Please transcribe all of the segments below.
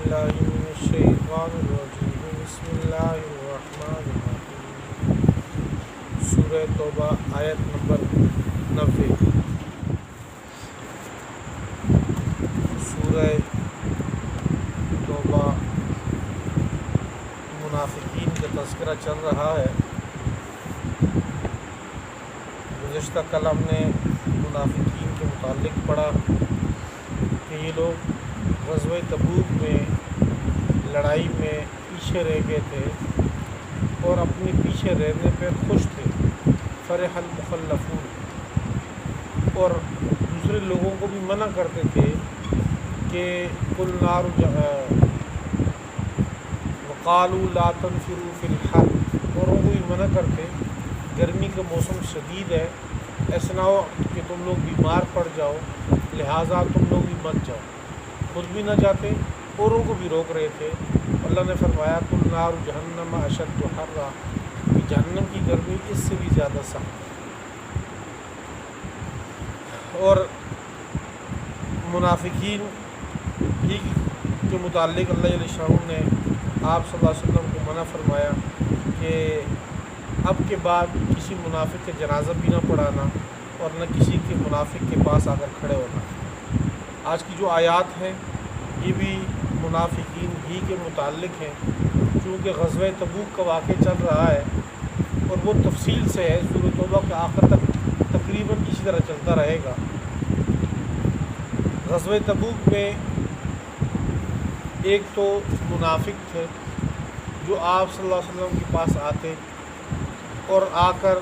باللہ من الشیطان الرجیم بسم اللہ الرحمن الرحیم سورہ توبہ آیت نمبر 90 سورہ توبہ منافقین کا تذکرہ چل رہا ہے۔ گزشتہ کل ہم نے منافقین کے متعلق پڑھا کہ یہ لوگ غزوہ تبوک میں لڑائی میں پیچھے رہ گئے تھے اور اپنے پیچھے رہنے پہ خوش تھے، فرح المخلفون، اور دوسرے لوگوں کو بھی منع کرتے تھے کہ قل نار وقالوا لا تنفروا فی الحر، اوروں کو بھی منع کرتے گرمی کا موسم شدید ہے، ایسا نہ ہو کہ تم لوگ بیمار پڑ جاؤ، لہٰذا تم لوگ بھی مت جاؤ، خود بھی نہ جاتے اوروں کو بھی روک رہے تھے۔ اللہ نے فرمایا قل نار جہنم اشد حرا، کہ جہنم کی گرمی اس سے بھی زیادہ سخت ہے۔ اور منافقین ہی کے متعلق اللہ علیہ شاہ نے آپ صلی اللہ علیہ وسلم کو منع فرمایا کہ اب کے بعد کسی منافق کا جنازہ بھی نہ پڑھانا اور نہ کسی کے منافق کے پاس آ کر کھڑے ہونا۔ آج کی جو آیات ہیں یہ بھی منافقین ہی کے متعلق ہیں، چونکہ غزوہ تبوک کا واقعہ چل رہا ہے اور وہ تفصیل سے ہے، سورۃ توبہ کے آخر تک تقریباً اسی طرح چلتا رہے گا۔ غزوہ تبوک میں ایک تو منافق تھے جو آپ صلی اللہ علیہ وسلم کے پاس آتے اور آ کر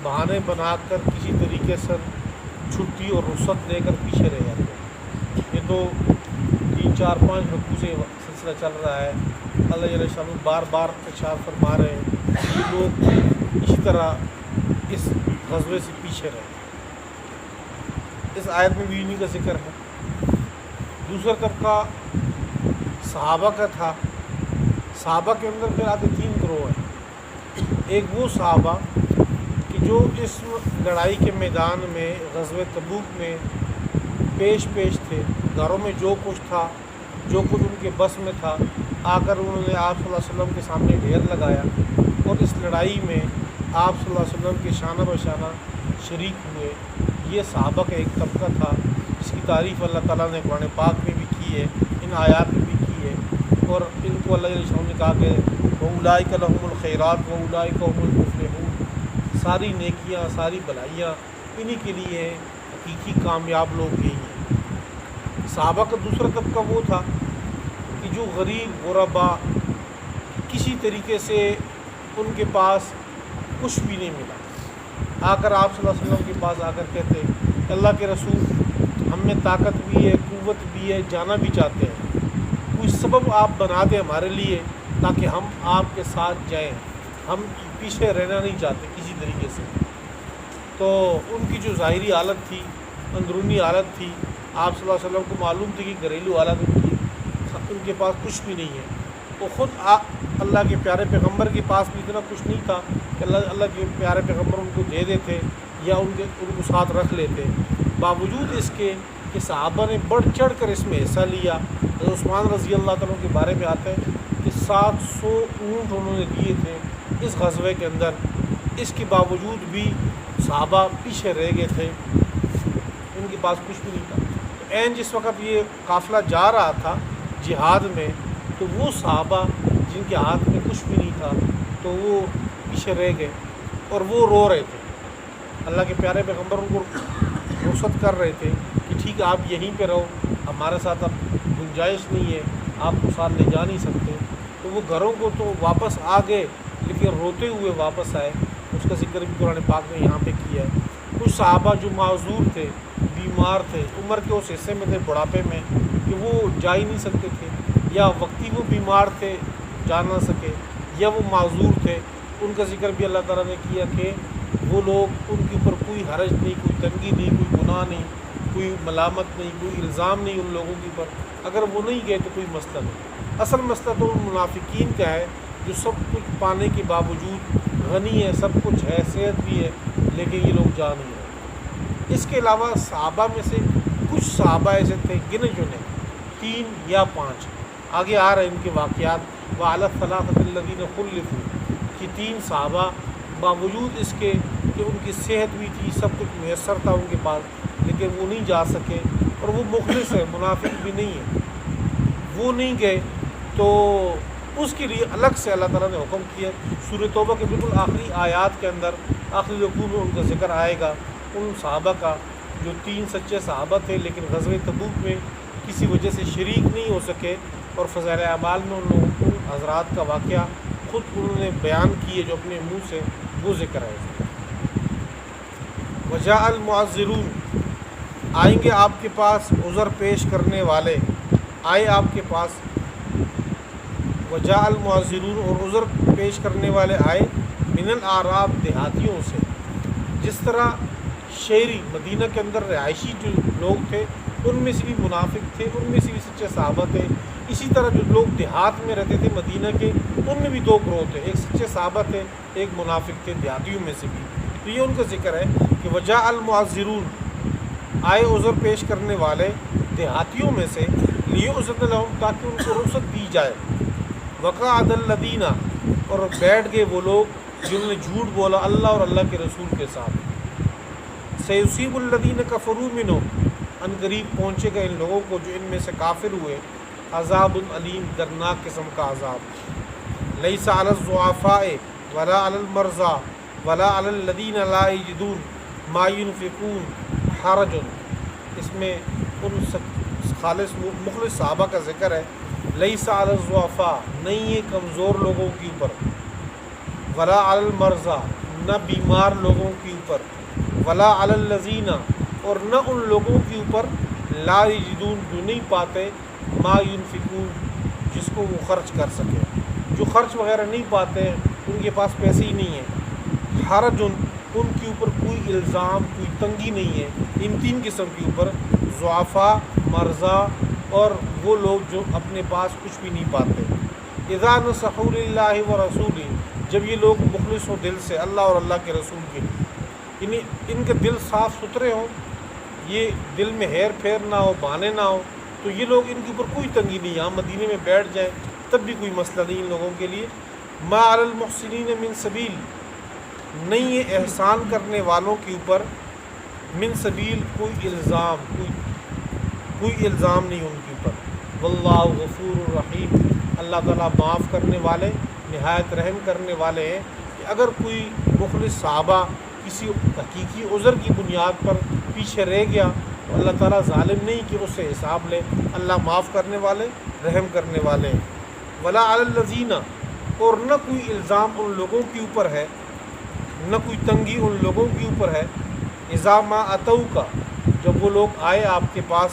بہانے بنا کر کسی طریقے سے چھٹی اور رخصت لے کر پیچھے رہ جاتے۔ یہ تو 3-4-5 رکوع سے سلسلہ چل رہا ہے۔ اللہ علیہ وسلم بار بار ارشاد فرما رہے ہیں کہ لوگ اسی طرح اس غزوے سے پیچھے رہے۔ اس آیت میں بھی انہی کا ذکر ہے۔ دوسرا طبقہ صحابہ کا تھا۔ صحابہ کے اندر پھر آتے 3 گروہ ہیں۔ ایک وہ صحابہ کہ جو اس لڑائی کے میدان میں غزوہ تبوک میں پیش تھے، گھروں میں جو کچھ تھا، جو کچھ ان کے بس میں تھا، آ کر انہوں نے آپ صلی اللہ علیہ وسلم کے سامنے ڈھیر لگایا اور اس لڑائی میں آپ صلی اللہ علیہ وسلم کے شانہ بشانہ شریک ہوئے۔ یہ صحابہ کا ایک طبقہ تھا جس کی تعریف اللہ تعالیٰ نے قرآن پاک میں بھی کی ہے، ان آیات میں بھی کی ہے، اور ان کو اللہ علیہ وسلم نے کہا کہ وَأُولَٰئِكَ لَهُمُ الْخَيْرَاتُ وَأُولَٰئِكَ هُمُ الْمُفْلِحُونَ، ساری نیکیاں، ساری بھلائیاں انہی کے لیے ہیں، حقیقی کامیاب لوگ یہی ہیں۔ صحابہ کا دوسرا طبقہ وہ تھا کہ جو غریب غربا، کسی طریقے سے ان کے پاس کچھ بھی نہیں ملا، آ کر آپ صلی اللہ علیہ وسلم کے پاس آ کر کہتے اللہ کے رسول، ہم میں طاقت بھی ہے، قوت بھی ہے، جانا بھی چاہتے ہیں، کوئی سبب آپ بنا دیں ہمارے لیے تاکہ ہم آپ کے ساتھ جائیں، ہم پیچھے رہنا نہیں چاہتے کسی طریقے سے۔ تو ان کی جو ظاہری حالت تھی، اندرونی حالت تھی، آپ صلی اللہ علیہ وسلم کو معلوم تھی کہ گھریلو حالت ان کے پاس کچھ بھی نہیں ہے۔ وہ خود اللہ کے پیارے پیغمبر کے پاس بھی اتنا کچھ نہیں تھا کہ اللہ کے پیارے پیغمبر ان کو دے دیتے یا ان کو ساتھ رکھ لیتے، باوجود اس کے کہ صحابہ نے بڑھ چڑھ کر اس میں حصہ لیا۔ حضرت عثمان رضی اللہ تعالیٰ کے بارے میں آتا ہے کہ 700 اونٹ انہوں نے دیے تھے اس غزوے کے اندر، اس کے باوجود بھی صحابہ پیچھے رہ گئے تھے، ان کے پاس کچھ بھی نہیں تھا۔ عین جس وقت یہ قافلہ جا رہا تھا جہاد میں، تو وہ صحابہ جن کے ہاتھ میں کچھ بھی نہیں تھا تو وہ پیچھے رہ گئے اور وہ رو رہے تھے۔ اللہ کے پیارے پیغمبر ان کو رخصت کر رہے تھے کہ ٹھیک ہے آپ یہیں پہ رہو، ہمارے ساتھ اب گنجائش نہیں ہے، آپ کو ساتھ لے جا نہیں سکتے۔ تو وہ گھروں کو تو واپس آ گئے لیکن روتے ہوئے واپس آئے، اس کا ذکر بھی قرآن پاک نے یہاں پہ کیا ہے۔ کچھ صحابہ جو معذور تھے، بیمار تھے، عمر کے اس حصے میں تھے، بڑھاپے میں، کہ وہ جا ہی نہیں سکتے تھے، یا وقتی وہ بیمار تھے جا نہ سکے، یا وہ معذور تھے، ان کا ذکر بھی اللہ تعالیٰ نے کیا کہ وہ لوگ، ان کے اوپر کوئی حرج نہیں، کوئی تنگی نہیں، کوئی گناہ نہیں، کوئی ملامت نہیں، کوئی الزام نہیں ان لوگوں کے اوپر، اگر وہ نہیں گئے تو کوئی مسئلہ نہیں۔ اصل مسئلہ تو ان منافقین کا ہے جو سب کچھ پانے کے باوجود غنی ہے، سب کچھ ہے، صحت بھی ہے، لیکن یہ لوگ جا نہیں رہے۔ اس کے علاوہ صحابہ میں سے کچھ صحابہ ایسے تھے گنے چنے 3 یا 5 آگے آ رہے ہیں ان کے واقعات. وعلی الثلاثة الذین خلفوا کہ 3 صحابہ باوجود اس کے کہ ان کی صحت بھی تھی، سب کچھ میسر تھا ان کے پاس، لیکن وہ نہیں جا سکے. اور وہ مخلص ہے، منافق بھی نہیں ہے، وہ نہیں گئے. تو اس کے لیے الگ سے اللہ تعالیٰ نے حکم کیا. سورہ توبہ کے بالکل آخری آیات کے اندر آخری رکوع میں ان کا ذکر آئے گا، ان صحابہ کا جو 3 سچے صحابہ تھے لیکن غزوہ تبوک میں کسی وجہ سے شریک نہیں ہو سکے. اور فضائل اعمال میں ان حضرات کا واقعہ خود انہوں نے بیان کیے جو اپنے منہ سے، وہ ذکر ہے. وجاء المعذرون آئیں گے آپ کے پاس عذر پیش کرنے والے، آئے آپ کے پاس. وجاء المعذرون اور عذر پیش کرنے والے آئے، من الاعراب دیہاتیوں سے. جس طرح شہری مدینہ کے اندر رہائشی جو لوگ تھے ان میں سے بھی منافق تھے، ان میں سے بھی سچے صحابہ تھے. اسی طرح جو لوگ دیہات میں رہتے تھے مدینہ کے، ان میں بھی 2 گروہ تھے، ایک سچے صحابہ تھے، ایک منافق تھے دیہاتیوں میں سے بھی. تو یہ ان کا ذکر ہے کہ وجاء المعذرون آئے عذر پیش کرنے والے دیہاتیوں میں سے، لیعذر لہم تاکہ ان کو رخصت دی جائے. وقعد الذین اور بیٹھ گئے وہ لوگ جنہوں نے جھوٹ بولا اللہ اور اللہ کے رسول کے ساتھ. سیصیب الذین کفروا منہم ان قریب پہنچے گا ان لوگوں کو جو ان میں سے کافر ہوئے، عذاب علیم دردناک قسم کا عذاب. لیس علی الضعفاء ولا علی المرضى ولا علی الذین لا یجدون ما ينفقون حرج. اس میں ان خالص مخلص صحابہ کا ذکر ہے. لیس علی الضعفاء نہیں ہے کمزور لوگوں کے اوپر، ولا علی المرضى نہ بیمار لوگوں کے اوپر، ولا علی الذین اور نہ ان لوگوں کے اوپر لا یجدون جو نہیں پاتے ما ينفقون جس کو وہ خرچ کر سکے، جو خرچ وغیرہ نہیں پاتے، ان کے پاس پیسے ہی نہیں ہیں. حرج ان کے اوپر کوئی الزام، کوئی تنگی نہیں ہے ان 3 قسم کے اوپر، ضعفاء، مرضى اور وہ لوگ جو اپنے پاس کچھ بھی نہیں پاتے. اذا نصحوا للہ ورسولہ جب یہ لوگ مخلص ہوں دل سے اللہ اور اللہ کے رسول کے لیے، یعنی ان کے دل صاف ستھرے ہوں، یہ دل میں ہیر پھیر نہ ہو، بہانے نہ ہو، تو یہ لوگ ان کے اوپر کوئی تنگی نہیں. یہاں مدینے میں بیٹھ جائیں تب بھی کوئی مسئلہ نہیں ان لوگوں کے لیے. ما علی المحسنین من سبیل نہیں ہے احسان کرنے والوں کے اوپر، من سبیل کوئی الزام نہیں ان کے اوپر. واللہ غفور الرحیم اللہ تعالیٰ معاف کرنے والے نہایت رحم کرنے والے ہیں. کہ اگر کوئی مخلص صحابہ کسی حقیقی عذر کی بنیاد پر پیچھے رہ گیا تو اللہ تعالیٰ ظالم نہیں کہ اس سے حساب لے، اللہ معاف کرنے والے رحم کرنے والے ہیں. ولا علی الذین اور نہ کوئی الزام ان لوگوں کے اوپر ہے، نہ کوئی تنگی ان لوگوں کے اوپر ہے، اذا ما اتوک جب وہ لوگ آئے آپ کے پاس،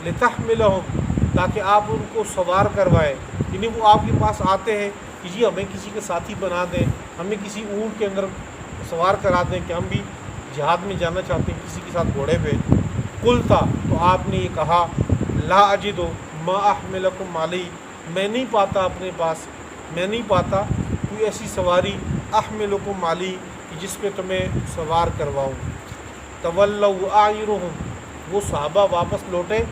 لتحملہم تاکہ آپ ان کو سوار کروائیں. یعنی وہ آپ کے پاس آتے ہیں کہ جی ہمیں کسی کے ساتھی بنا دیں، ہمیں کسی اونٹ کے اندر سوار کرا دیں کہ ہم بھی جہاد میں جانا چاہتے ہیں کسی کے ساتھ گھوڑے پہ. قلتا تو آپ نے یہ کہا، لا اجد ما احملکم علیہ میں نہیں پاتا اپنے پاس، میں نہیں پاتا کوئی ایسی سواری احملکم علیہ کہ جس پہ تمہیں سوار کرواؤں. تولوا اعینہم وہ صحابہ واپس لوٹے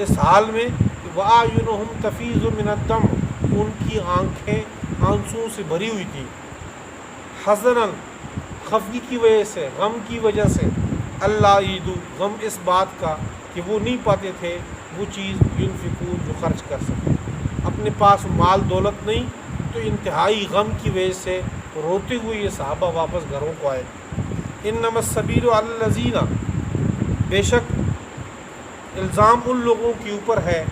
اس حال میں کہ واعینہم تفیض من الدم ان کی آنکھیں آنسوؤں سے بھری ہوئی تھی، حزنا خفگی کی وجہ سے، غم کی وجہ سے، اللہ یجدو غم اس بات کا کہ وہ نہیں پاتے تھے وہ چیز ینفقون جو خرچ کر سکیں. اپنے پاس مال دولت نہیں تو انتہائی غم کی وجہ سے روتے ہوئے یہ صحابہ واپس گھروں کو آئے. انما السبیل علی الذین بے شک الزام ان لوگوں کے اوپر ہے،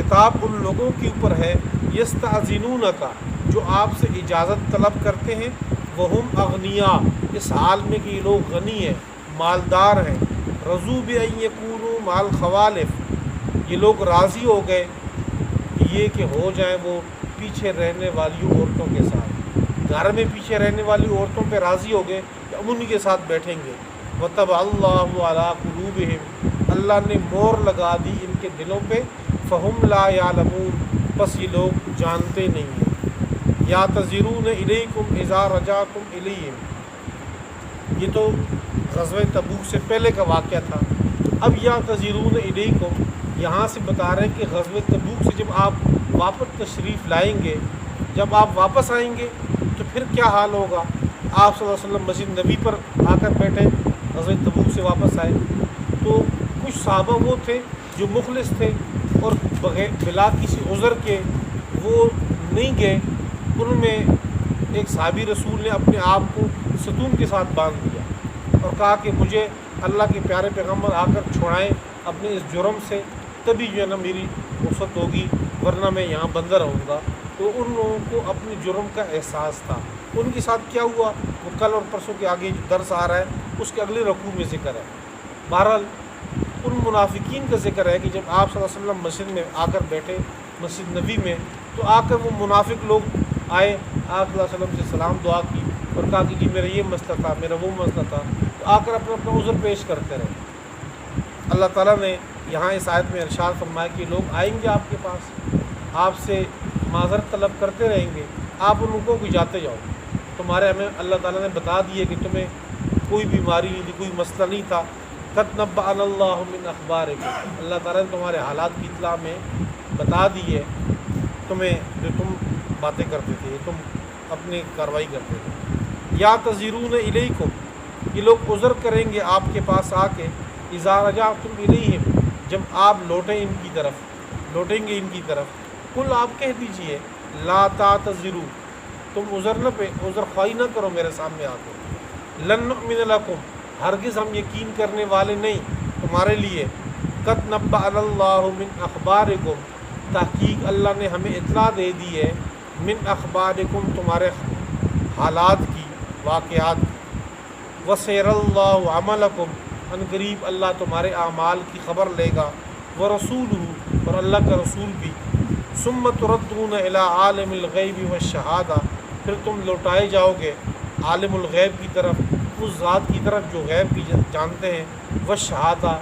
عتاب ان لوگوں کے اوپر ہے، یستأذنونک جو آپ سے اجازت طلب کرتے ہیں، وہم اغنیاء اس حال میں کہ یہ لوگ غنی ہیں، مالدار ہیں، رضوا بان یکونوا مع الخوالف یہ لوگ راضی ہو گئے یہ کہ ہو جائیں وہ پیچھے رہنے والی عورتوں کے ساتھ، گھر میں پیچھے رہنے والی عورتوں پہ راضی ہو گئے کہ ہم انہیں کے ساتھ بیٹھیں گے. وطبع اللہ علی قلوبہم اللہ نے مور لگا دی ان کے دلوں پہ، فہم لا یعلمون بس یہ لوگ جانتے نہیں ہیں. یعتذرون الیکم اذا رجعتم الیہم یہ تو غزوہ تبوک سے پہلے کا واقعہ تھا. اب یعتذرون الیکم یہاں سے بتا رہے ہیں کہ غزوہ تبوک سے جب آپ واپس تشریف لائیں گے، جب آپ واپس آئیں گے تو پھر کیا حال ہوگا؟ آپ صلی اللہ علیہ وسلم مسجد نبی پر آ کر بیٹھے، غزوہ تبوک سے واپس آئے تو کچھ صحابہ وہ تھے جو مخلص تھے اور بلا کسی عذر کے وہ نہیں گئے، ان میں ایک صحابی رسول نے اپنے آپ کو ستون کے ساتھ باندھ دیا اور کہا کہ مجھے اللہ کے پیارے پیغمبر آ کر چھوڑائیں اپنے اس جرم سے، تبھی جو ہے نا میری رخصت ہوگی، ورنہ میں یہاں بندہ رہوں گا۔ تو ان لوگوں کو اپنے جرم کا احساس تھا۔ ان کے ساتھ کیا ہوا وہ کل اور پرسوں کے آگے جو درس آ رہا ہے اس کے اگلے رکوع میں ذکر ہے۔ بہرحال ان منافقین کا ذکر ہے کہ جب آپ صلی اللہ علیہ وسلم مسجد میں آ کر بیٹھے، مسجد نبی میں، تو آ کر وہ منافق لوگ آئے، آپ صلی اللہ علیہ وسلم سے سلام دعا کی اور کہا کہ جی میرا یہ مسئلہ تھا، میرا وہ مسئلہ تھا، تو آ کر اپنا اپنا عذر پیش کرتے رہے۔ اللہ تعالیٰ نے یہاں اس آیت میں ارشاد فرمایا کہ لوگ آئیں گے آپ کے پاس، آپ سے معذرت طلب کرتے رہیں گے، آپ ان کو جاتے جاؤ، تمہارے ہمیں اللہ تعالیٰ نے بتا دیے کہ تمہیں کوئی بیماری نہیں تھی، کوئی مسئلہ نہیں تھا، قد نبأنا اللہ من اخبارکم، اللہ تعالیٰ نے تمہارے حالات کی اطلاع میں بتا دی ہے تمہیں، جو تم باتیں کرتے تھے، تم اپنی کارروائی کرتے تھے۔ یا تذرون الیکم، یہ لوگ عذر کریں گے آپ کے پاس آ کے، اذا رجعتم الیہم، جب آپ لوٹیں ان کی طرف، لوٹیں گے ان کی طرف، کل آپ کہہ دیجئے لا تعتذروا، تم عذر خواہی نہ کرو میرے سامنے آ کے، لن نؤمن لکم، ہرگز ہم یقین کرنے والے نہیں تمہارے لیے، قد نبأنا اللہ من اخبارکم، تحقیق اللہ نے ہمیں اطلاع دے دی ہے، من اخبارکم، تمہارے حالات کی، واقعات کی، وسیر اللہ عملکم، ان قریب اللہ تمہارے اعمال کی خبر لے گا، ورسولہ، اور اللہ کا رسول بھی، ثم تردون الی عالم الغیب والشہادہ، پھر تم لوٹائے جاؤ گے عالم الغیب کی طرف، اس ذات کی طرف جو غیب بھی جانتے ہیں، والشہادہ،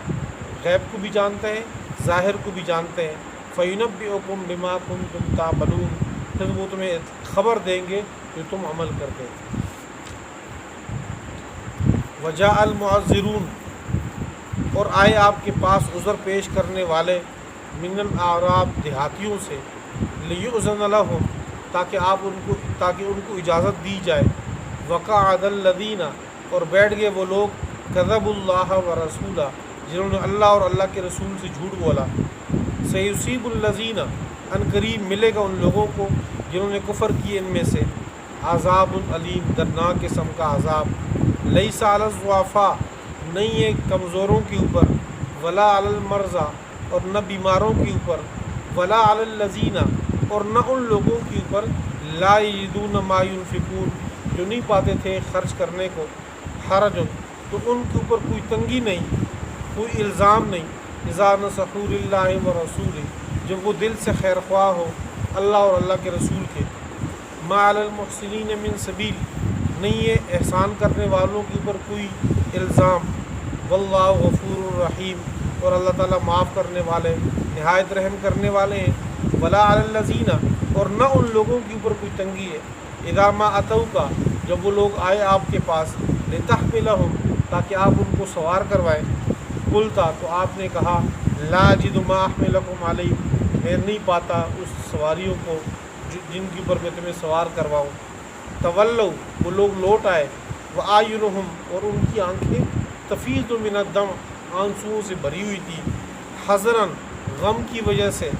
غیب کو بھی جانتے ہیں، ظاہر کو بھی جانتے ہیں، فینبئکم بما کنتم تعملون، پھر وہ تمہیں خبر دیں گے جو تم عمل کرتے ہیں۔ وجاء المعذرون، اور آئے آپ کے پاس عذر پیش کرنے والے، من الاعراب، دیہاتیوں سے، لیؤذن لہم، تاکہ ان کو اجازت دی جائے، وقعد الذین، اور بیٹھ گئے وہ لوگ، کذبوا اللہ ورسولہ، جنہوں نے اللہ اور اللہ کے رسول سے جھوٹ بولا، سیصیب الذین، ان قریب ملے گا ان لوگوں کو جنہوں نے کفر کیے ان میں سے، عذاب علیم، دردناک قسم کا عذاب، لیس علی الضعفاء، نہیں ہے کمزوروں کے اوپر، ولا علی المرضى، اور نہ بیماروں کے اوپر، ولا علی الذین، اور نہ ان لوگوں کے اوپر، لا یجدون ما ينفقون، جو نہیں پاتے تھے خرچ کرنے کو، حرج، تو ان کے اوپر کوئی تنگی نہیں، کوئی الزام نہیں، اذا نصحوا للہ ورسولہ، جب وہ دل سے خیر خواہ ہو اللہ اور اللہ کے رسول کے، ما علی المحسنین من سبیل، نہیں ہے احسان کرنے والوں کے اوپر کوئی الزام، واللہ غفور الرحیم، اور اللہ تعالیٰ معاف کرنے والے، نہایت رحم کرنے والے ہیں، ولا علی الذین، اور نہ ان لوگوں کے اوپر کوئی تنگی ہے، اذا ما اتوک، جب وہ لوگ آئے آپ کے پاس، لتحملہم، تاکہ آپ ان کو سوار کروائیں، قلتا، تو آپ نے کہا، لا اجد ما احملکم علیہ، میں نہیں پاتا اس سواریوں کو جن کے اوپر میں تمہیں سوار کرواؤں، تولوا، وہ لوگ لوٹ آئے، وآینہم، اور ان کی آنکھیں، تفیض من الدم، آنسوؤں سے بھری ہوئی تھی، حزناً، غم کی وجہ سے،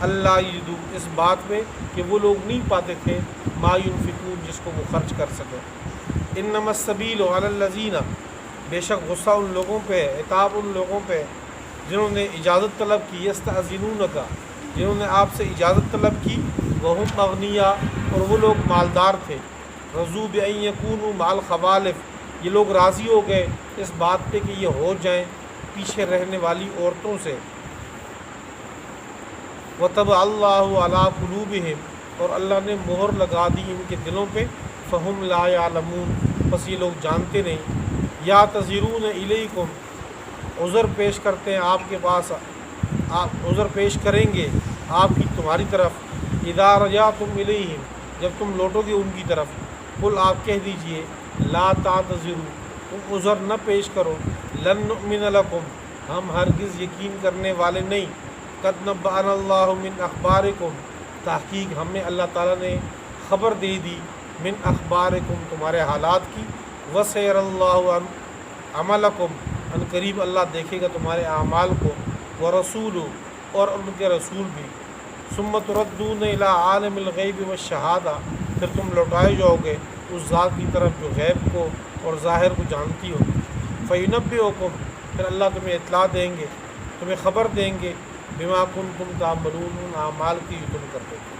اللہ یجدو، اس بات میں کہ وہ لوگ نہیں پاتے تھے، ما ينفقون، جس کو وہ خرچ کر سکے، انما السبیل علی الذین، بے شک غصہ ان لوگوں پہ، عتاب ان لوگوں پہ، جنہوں نے اجازت طلب کی، یستأذنونک، جنہوں نے آپ سے اجازت طلب کی، وہم اغنیاء، اور وہ لوگ مالدار تھے، رضوا بأن یکونوا مع الخوالف، یہ لوگ راضی ہو گئے اس بات پہ کہ یہ ہو جائیں پیچھے رہنے والی عورتوں سے، وطبع اللہ علی قلوبہم، اور اللہ نے مہر لگا دی ان کے دلوں پہ، فہم لا یعلمون، بس یہ لوگ جانتے نہیں، یا تذرون الیکم، عذر پیش کرتے ہیں آپ کے پاس، آپ عذر پیش کریں گے آپ کی تمہاری طرف، اذا رجعتم الیہم، جب تم لوٹو گے ان کی طرف، قل، آپ کہہ دیجئے، لا تعتذروا، تم عذر نہ پیش کرو، لن نؤمن لکم، ہم ہرگز یقین کرنے والے نہیں قد نبأنا اللہ من اخبارکم، تحقیق ہمیں اللہ تعالیٰ نے خبر دے دی، من اخبارکم تمہارے حالات کی، وسیر اللہ عملکم ان قریب اللہ دیکھے گا تمہارے اعمال کو، ورسول اور ان کے رسول بھی، ثم تردون الی عالم الغیب والشہادہ پھر تم لوٹائے جاؤ گے اس ذات کی طرف جو غیب کو اور ظاہر کو جانتی ہو، فینبئکم پھر اللہ تمہیں اطلاع دیں گے، تمہیں خبر دیں گے، بما کنتم تعملون ان اعمال کی جو تم کرتے تھے۔